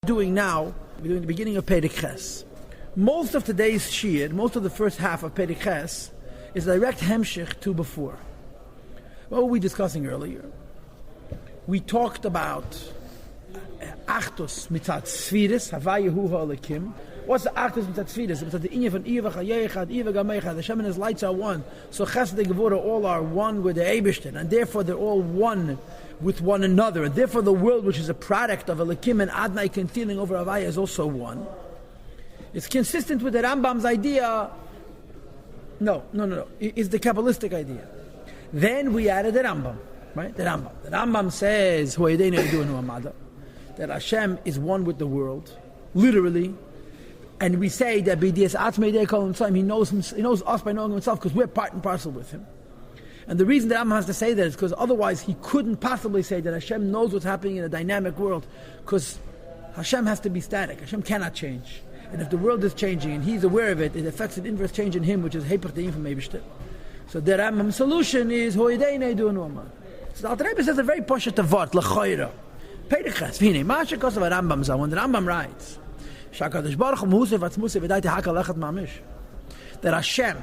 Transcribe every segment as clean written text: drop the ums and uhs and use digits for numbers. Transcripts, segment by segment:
Doing now, we're doing the beginning of Perek Ches. Most of today's Shir, most of the first half of Perek Ches, is a direct hemshich to before. What were we discussing earlier? We talked about Achtus mitzat Sfiris, Havayahu ha'alekim. What's the Achtus mitzat Sfiris? It's the Inyan von Iva Chayechad, Iva Gamechad. The Shem and His lights are one. So Chesed and Gevurah all are one with the Eibishter, and therefore they're all one with one another, and therefore the world, which is a product of Alekim and Adnai concealing over Havaya, is also one. It's consistent with the Rambam's idea. No. It's the Kabbalistic idea. Then we added the Rambam, right? The Rambam says that Hashem is one with the world, literally, and we say that He knows us by knowing Himself because we're part and parcel with Him. And the reason that Rambam has to say that is because otherwise he couldn't possibly say that Hashem knows what's happening in a dynamic world, because Hashem has to be static. Hashem cannot change. And if the world is changing and He's aware of it, it affects an inverse change in Him, which is Hepech De'im from Eibishter. So the Rambam's solution is Hoideinei du Nu'ama. So the Alter Rebbe says a very poshut vort, l'choira. Perek Ches, v'hinei, ma'asher kosav Rambam zah, when the Rambam writes, Shakadosh Baruch Hu Muhusev Atzmuseh v'daiti hakal lechat mamish, that Hashem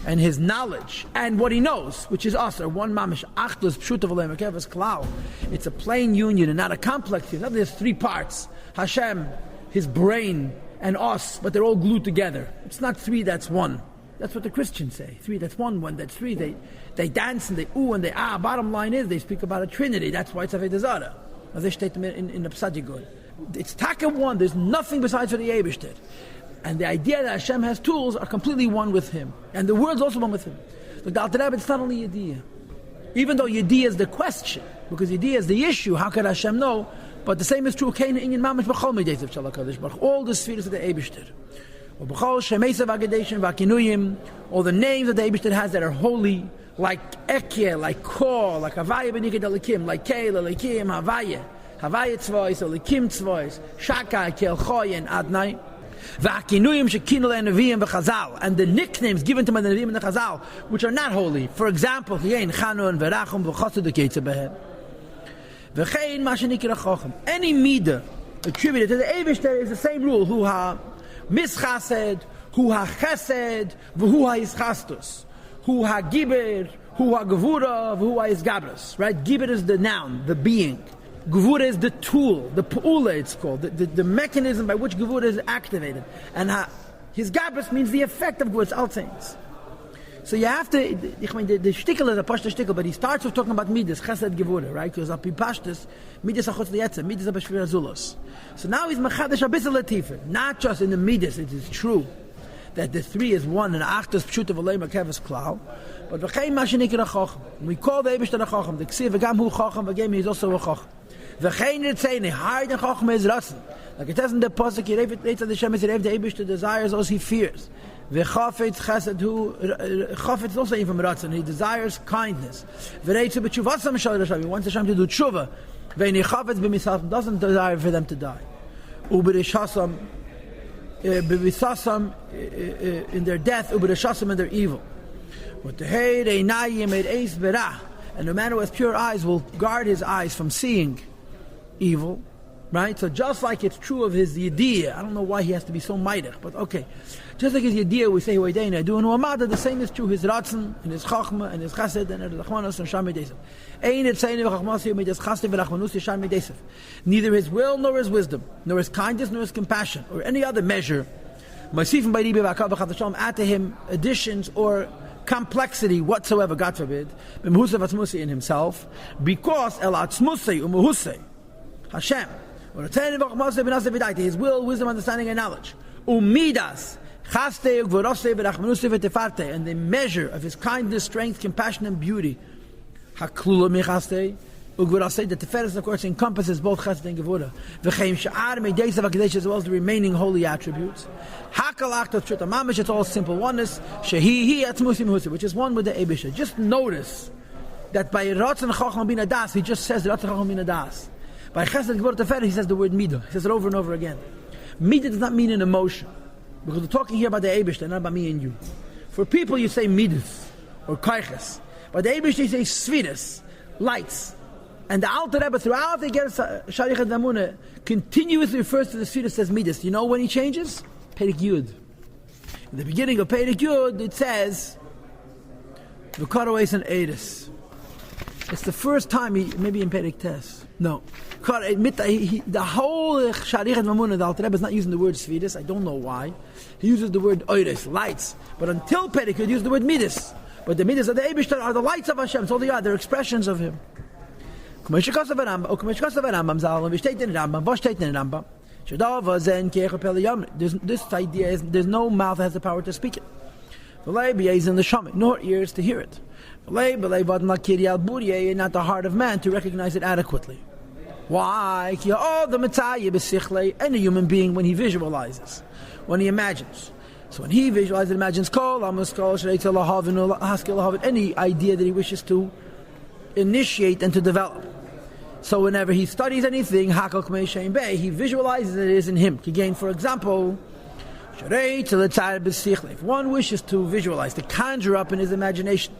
and His knowledge and what He knows, which is us, are one mamish. Achdus pshuta v'leim akevas klal. It's a plain union and not a complex union. There's three parts: Hashem, His brain, and us, but they're all glued together. It's not three, that's one. That's what the Christians say. Three, that's one. One, that's three. They dance and they ooh and they ah. Bottom line is they speak about a trinity. That's why it's Avodah Zarah. As they state in the Psadigod. It's taka one. There's nothing besides for the Eibishter. And the idea that Hashem has tools are completely one with Him. And the world's also one with Him. Look, the Alter Rebbe, it's not only Yediyah. Even though Yediyah is the question, because Yediyah is the issue, how can Hashem know? But the same is true, all the spheres of the Eibishter. All the names that the Eibishter has that are holy, like Ekye, like Kor, like Havaya B'nikad Elikim, like Keil, Elikim, Havaya Tzvois, Elikim Tzvois, Shaka, Kel Choy, and Adnai. And the nicknames given to the Nevi'im and the Chazal, which are not holy. For example, any midah attributed to the Eibishter is the same rule: hu ha mischased, hu ha chesed, v'hu ha ischastus, hu ha giber, hu ha gevura, v'hu ha isgabras. Right? Giber is the noun, the being. Gevura is the tool, the pu'ula it's called, the mechanism by which Gevura is activated. And his gabras means the effect of Gevura, all things. So you have to, the shtickle is a pashta shtickle, but he starts with talking about midas, chesed Gevura, right? Because api pashtas, midas achotz liyetze, midas abashvir azulos. So now he's machadash abisal latifa, not just in the midas, it is true that the three is one, and achtos pshuta v'leim akevas klal, but v'chein mashenikir a-chochem. We call the Eibishter a chochem, the ksiv v'gam hu chochem, v'gam he is also a chochem. V'chein ritzeni, hard and chochem is ratzen. Like it says in the Pasuk, Yerev Eitzad Hashem is Yerev, the Eibishter desires those he fears. V'chafetz chesed hu, chafetz is also even ratzen, he desires kindness. V'reitzu b'tshuvasam shal Hashem, he wants Hashem to do tshuva. V'ini chafetz b'misasam, doesn't desire for them to die. U'b'rishasam, b'visasam, in their death, u'b'rishasam in their evil. And no matter who has pure eyes will guard his eyes from seeing evil, right? So just like it's true of his yediyah, I don't know why he has to be so meidig, but okay. Just like his yediyah, we say Hoideinei du Nu'ama, the same is true his ratzon, and his chachma, and his chesed, and his rachmanos, and sham midesef. Ein etzayne v'chachmasi u'midas chesed v'rachmanus sham midesef. Neither his will nor his wisdom, nor his kindness nor his compassion, or any other measure, Masifim by Ribi v'akav v'chadasham, add to him additions or complexity whatsoever, God forbid, in himself, because el atzmusei umuhusei Hashem, his will, wisdom, understanding, and knowledge, umidas chaste ugvorose v'rachmanuse v'tefarte, and the measure of his kindness, strength, compassion, and beauty, haklula michaste ugvorose, the teferes of course encompasses both chesed and gevura, v'cheim sha'ar meideisav hakadosh, as well as the remaining holy attributes. It's all simple oneness, which is one with the Eibishter. Just notice that by Ratzon Chacham Bin Adas, he just says Ratzon Chacham Bin Adas. By Chesed Gevurah Teferah, he says the word Midah. He says it over and over again. Midah does not mean an emotion, because we're talking here about the Eibishter, not about me and you. For people, you say Midas or Kaiches. By the Eibishter, you say Svidas, lights. And the Alter Rebbe, throughout the Ger Sharichat V'Amunah, continuously refers to the Sfiras as Midas. You know when he changes? Perek Yud. In the beginning of Perek Yud, it says, V'karoes and Eris. It's the first time, maybe in Perek Tes. No. The whole Sharichat V'Amunah, the Alter Rebbe is not using the word Sfiras. I don't know why. He uses the word Eris, lights. But until Perek Yud, he uses the word Midas. But the Midas of the Eibishter are the lights of Hashem. So they are, they're expressions of Him. This idea is, there's no mouth that has the power to speak it. Nor ears to hear it. And not the heart of man to recognize it adequately. Why? Any human being, when he visualizes, when he imagines. So when he visualizes, imagines any idea that he wishes to initiate and to develop. So whenever he studies anything, he visualizes it is in him. Again, for example, if one wishes to visualize, to conjure up in his imagination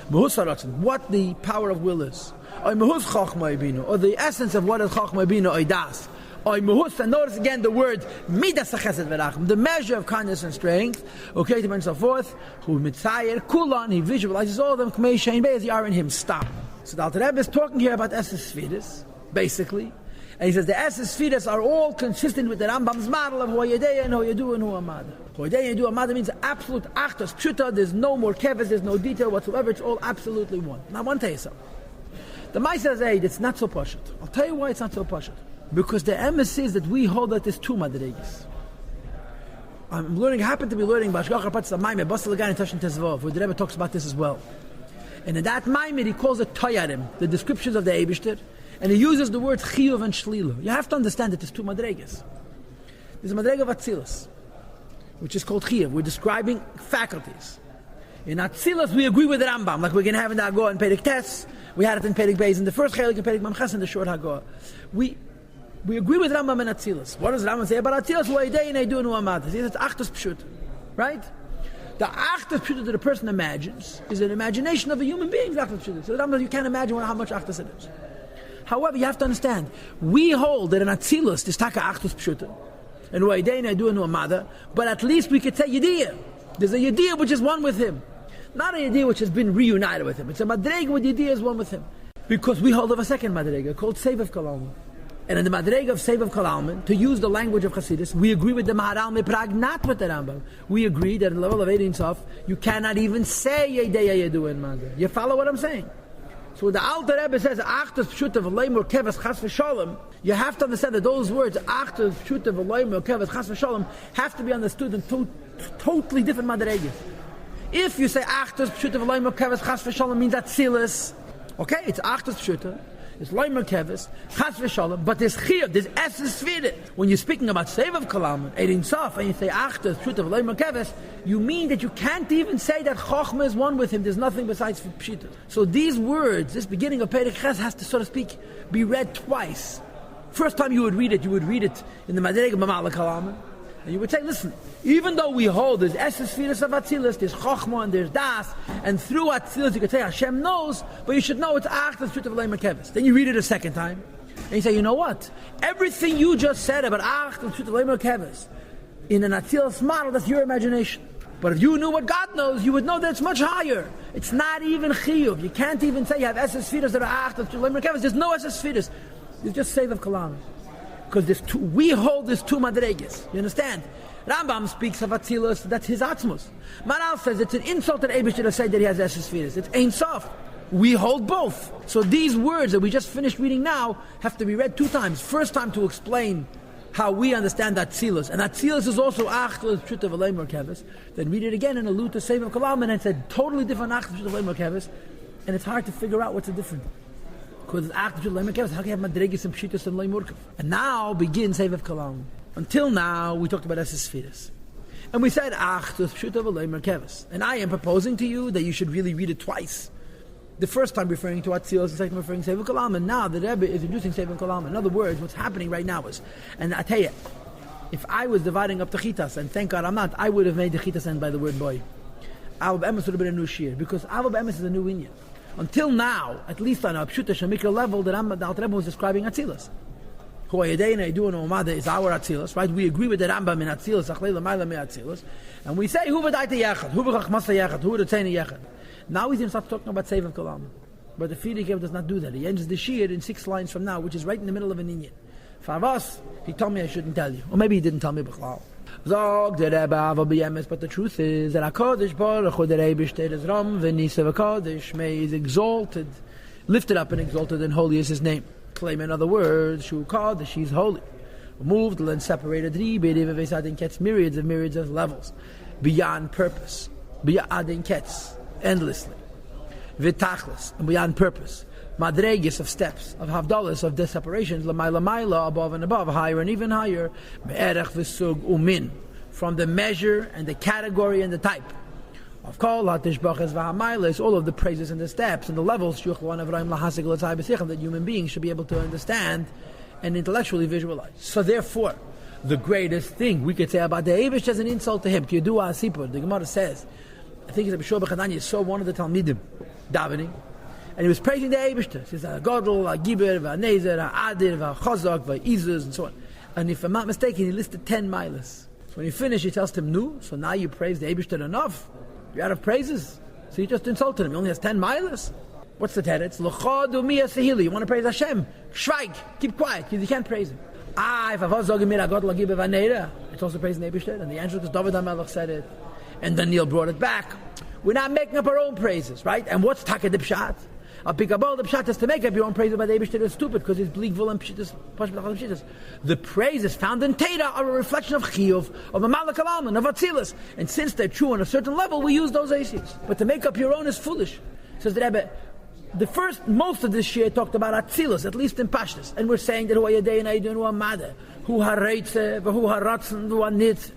what the power of will is, or the essence of what is Chachma Bina or Das, and notice again the word Midas HaChesed V'Rachum, the measure of kindness and strength, okay, and so forth, he visualizes all of them as they are in him. Stop. So the Alter Rebbe is talking here about Esses Sfiras, basically. And he says the Esses Sfiras are all consistent with the Rambam's model of Hoyedeya and Hoyedu and Huamada. Hoyedeya and Huamada means absolute Achtos Pshuta, there's no more keves, there's no detail whatsoever, it's all absolutely one. Now I want to tell you something. The Mai says, hey, it's not so pashut. I'll tell you why it's not so pashut. Because the emes is that we hold that there's two madregas. I happen to be learning Bashgach Rapatz Maimeh, Basel Lagan in Tashin Tezvov, where the Rebbe talks about this as well. And in that Maimeh, he calls it Tayarim, the descriptions of the Eibishter, and he uses the words Chiyuv and Shlilu. You have to understand that there's two madregas. There's a madrega of Atzilus, which is called Chiyuv. We're describing faculties. In Atzilus, we agree with the Rambam, like we're going to have in the Haggadah in Perek Tes. We had it in Perek Beis in the first Chelik, in Perek Mamches in the short Haggadah. We agree with Rambam and Atzilus. What does Rambam say about Atzilus? Hoyedeya and Hoyedu and Huamada. He says it's Achtos Pshut, right? The Achtos Pshut that a person imagines is an imagination of a human being. So you can't imagine how much Achtos it is. However, you have to understand, we hold that in Atzilus, there's Taka Achtos Pshut, and Hoyedeya and Hoyedu and Huamada, but at least we could say Yediyah. There's a Yediyah which is one with him. Not a Yediyah which has been reunited with him. It's a Madrega with Yediyah is one with him. Because we hold of a second Madrega called Sevav Kalalman. And in the Madrega of Sevav Kalalman, to use the language of Chassidus, we agree with the Maharal Miprag, not with the Rambam. We agree that in the level of Eidin Sof, you cannot even say Yedeya Yedu and Madrega. You follow what I'm saying? So when the Alter Rebbe says, Achtas Pshuta V'Leimur Keves Chas V'Sholem, you have to understand that those words, Achtas Pshuta V'Leimur Keves Chas V'Sholem, have to be understood in two totally different Madregas. If you say Achtas Pshuta V'Leimur Keves Chas V'Sholem means Atzilus, okay, it's Achtas Pshuta, it's Leimur Keves, Chas V'Sholem, but there's Chiyuv, there's Esses Sfirit. When you're speaking about Sevav Kalalman, Eidin Sof, and you say Achtas Pshuta V'Leimur Keves, you mean that you can't even say that Chochmah is one with him, there's nothing besides Pshita. So these words, this beginning of Perek Ches has to, so to speak, be read twice. First time you would read it in the Madrega B'Ma'ala Kalalman, and you would say, listen, even though we hold there's Esses Sfiras of Atzilus, there's Chochmah and there's Das, and through Atzilus you could say Hashem knows, but you should know it's Achtas Pshuta V'Leimur Keves. Then you read it a second time, and you say, you know what? Everything you just said about Achtas Pshuta V'Leimur Keves, in an Atzilus model, that's your imagination. But if you knew what God knows, you would know that it's much higher. It's not even Chiyuv. You can't even say you have Esses Sfiras that are Achtas Pshuta V'Leimur Keves. There's no Esses Sfiras. There's just Sevav Kalalman. Because we hold this two madregas. You understand? Rambam speaks of Atzilus, that's his Atzmus. Maral says it's an insult that Eibishter to say that he has Esses Sfiras. It's Ein Sof. We hold both. So these words that we just finished reading now have to be read two times. First time to explain how we understand Atzilus. And Atzilus is also Achtas Pshuta V'Leimur Keves. Then read it again and allude to Sevav Kalalman, and it's a totally different Achtas Pshuta V'Leimur Keves. And it's hard to figure out what's the difference. Because it's Achtas Pshuta V'Leimur Keves, how can you have Madregas and Pshitas and Leimur Keves? And now begins Sevav Kalalman. Until now, we talked about Esses Sfiras. And we said, Achtas Pshuta V'Leimur Keves. And I am proposing to you that you should really read it twice. The first time referring to Atzilus, the second time referring to Sevav Kalalman. Now the Rebbe is introducing Sevav Kalalman. In other words, what's happening right now is, and I tell you, if I was dividing up the Chitas, and thank God I'm not, I would have made the Chitas end by the word boy. Avab Emes would have been a new shir, because Avab Emes is a new inyan. Until now, at least on a Pshuta Shamikra level, the Alter Rebbe was describing Atzilus. Who is our Atzilus, right? We agree with the Rambam in Atzilus, Achlei L'mayla Me Atzilus, and we say, Hu v'daita Yechad, Hu v'chachmasa Yechad, Hu v'datzena Yechad. Now he's going to start talking about Seif of Kalam. But the Friedrich does not do that. He ends the Shir in 6 lines from now, which is right in the middle of an Inyan. For us, he told me I shouldn't tell you. Or maybe he didn't tell me B'chlal. Zog the Rebbe Ava B'yemes, but the truth is that HaKadosh Baruch Hu, the Rebbe Shteres Ram, V'nisa V'Kadosh, may is exalted, lifted up and exalted, and holy is his name. Claim in other words, Shu Kadosh, he's holy. Removed and separated, B'Yadiv gets myriads of levels, beyond purpose, B'Yadin Ketz, endlessly. V'tachlis, and beyond purpose. Madregis of steps, of havdalas, of the separations, L'mayla, above and above, higher and even higher, Me'erech v'sug umin, from the measure and the category and the type. Of kol hatishbachas v'hamayla, all of the praises and the steps and the levels that human beings should be able to understand and intellectually visualize. So therefore, the greatest thing we could say about the Eivish as an insult to him, Kiyadua Asipur, the Gemara says, I think it's Abishua B'Chadanya saw one of the Talmidim davening, and he was praising the Eibishter. He says, Godel, Giber, Nezer, Adir, Chazak, Izuz, and so on. And if I'm not mistaken, he listed 10 milas. So when he finished, he tells him, no, so now you praise the Eibishter enough. You're out of praises. So you just insulted him. He only has 10 milas. What's the teretz? L'chadu miya sehili. You want to praise Hashem? Shweig. Keep quiet, because you can't praise him. If I was talking about Godel, Giber, Nezer, it's also praising the Eibishter. And the answer is David HaMelech said it. And Daniel brought it back. We're not making up our own praises, right? And what's Taka de Pshat? A Pikabal the Pshat is to make up your own praises by the Eibishter is stupid because it's bleak, and Pshitas. The praises found in Teda are a reflection of Chiyuv, of a Malak Alaman, of Atzilus. And since they're true on a certain level, we use those ACs. But to make up your own is foolish. Says the Rebbe, most of this year talked about Atzilus, at least in Pashtas. And we're saying that Hu Hayadei and Aidun Hu Hamada, Hu HaReitze, Hu HaRatzen, Hu HaNitz,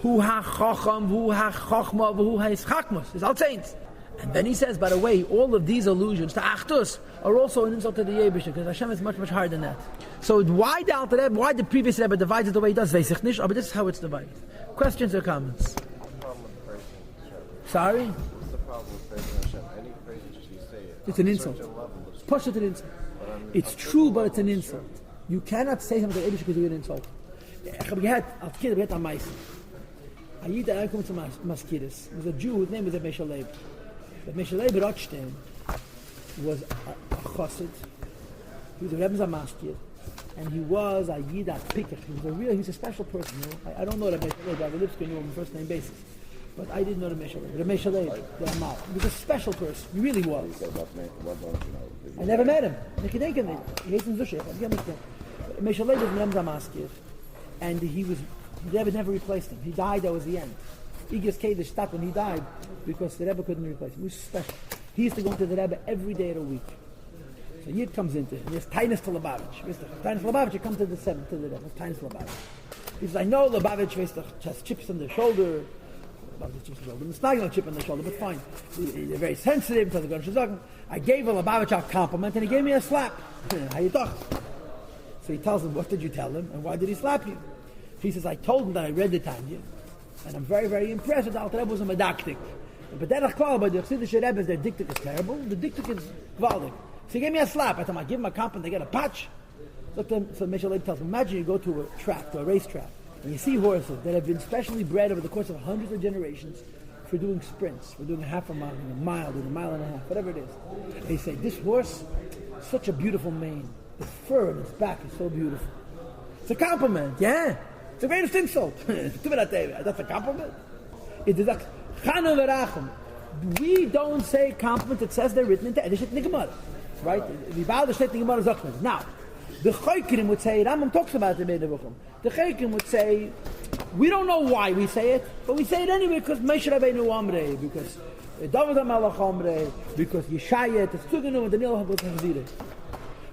Hu HaChocham, Hu HaChochma, Hu HaIschachmas. It's all saints. And then he says, by the way, all of these allusions to Achdus are also an insult to the Yebishter, because Hashem is much, much higher than that. So why the Alter Rebbe, why the previous Rebbe divides it the way he does, weiß ich nicht, but this is how it's divided. Questions or comments? Sorry? What's the problem with praising Hashem? Any praise you say it. It's an insult. Push it an insult. It's true, but it's an insult. You cannot say something to the Yebishter because you're an insult. Als kind heb ik aan meisje. Ayid aankomt to Maskiris. There was a Jew whose name was Mesha Leib. But Mesha Leib Rothstein was a chassid. He was a Rebbe's Maskir, and he was a Yida Pikach. He was a special person. You know? I don't know that Mesha Leib. I Lipsky knew him on a first name basis, but I didn't know the Mesha Leib. The Mesha Leib, the Amal. He was a special person. He really was. I never met him. He hates in Zusha. Mesha Leib was Rebbe's Maskir, and the Rebbe never replaced him. He died, that was the end. Igis Kedesh stopped when he died because the Rebbe couldn't replace him. He was special. He used to go into the Rebbe every day of the week. So Yid comes into it, and there's Tainus to Lubavitch. Tainus Lubavitch, you come to the Rebbe. Tainus Lubavitch. He says, I know Lubavitch has chips on the shoulder. It's not a chip on the shoulder, but fine. They're very sensitive to the Gun. I gave a Lubavitch a compliment, and he gave me a slap. How you talk? So he tells him, what did you tell him, and why did he slap you? He says, I told him that I read the Tanya, and I'm very, very impressed that the Alter Rebbe was a medaktik. But derech klal, by the Chassidische Rebbes, their diktik is terrible, the diktik is gewaldig. So he gave me a slap. I told him, I give him a compliment, they get a patch. So Mesha Leib tells him, imagine you go to a track, to a racetrack, and you see horses that have been specially bred over the course of hundreds of generations for doing sprints, for doing a half a mile, doing a mile and a half, whatever it is. And they say, this horse, such a beautiful mane. The fur on its back is so beautiful. It's a compliment, yeah. It's the greatest insult. That's a compliment. It is like Chanu v'rachum. We don't say compliments that says they're written into Edish in the Gemara, right? We bow the state in the Gemara Zachman. Now, the Chaykirim would say, Rambam talks about it in the Bukhum. The Chaykirim would say, we don't know why we say it, but we say it anyway because Moshe Rabbeinu Amrei, because David HaMelech Amrei, because Yeshaya, Tzugenu, and Daniel HaBot.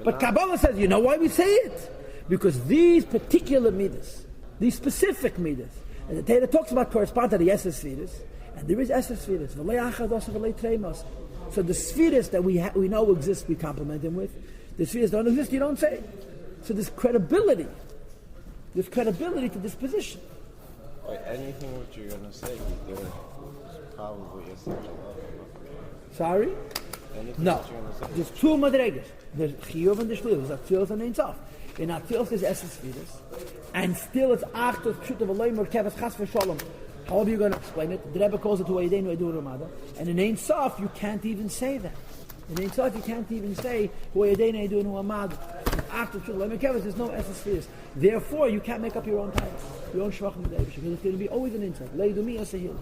But Kabbalah says, you know why we say it? Because these particular midas, these specific midas, and the Torah talks about correspond to the Esser Sfiras, and there is Esser Sfiras, V'lei Achad Osa V'lei Tremos. So the Sfiras that we know exist, we compliment him with. The Sfiras don't exist, you don't say. So there's credibility to this position. Like anything what you're going to say, you're probably a such a level. Sorry? Anything No. that you're gonna say. There's two madregas. There's chiyuv and there's shliv. There's atzilos and ein sof. In atzilos there's esses fidas, and still it's achtos pshut of a loy merkeves chas v'shalom. However you're going to explain it, the Rebbe calls it hu edeinu edu ramada, and in ein sof you can't even say that. In ein sof you can't even say hu edeinu edu ramada. After pshut of a loy merkeves there's no esses fidas. Therefore you can't make up your own title, your own shvachim b'dei, because it's going to be always an insult. Leidumi asahil.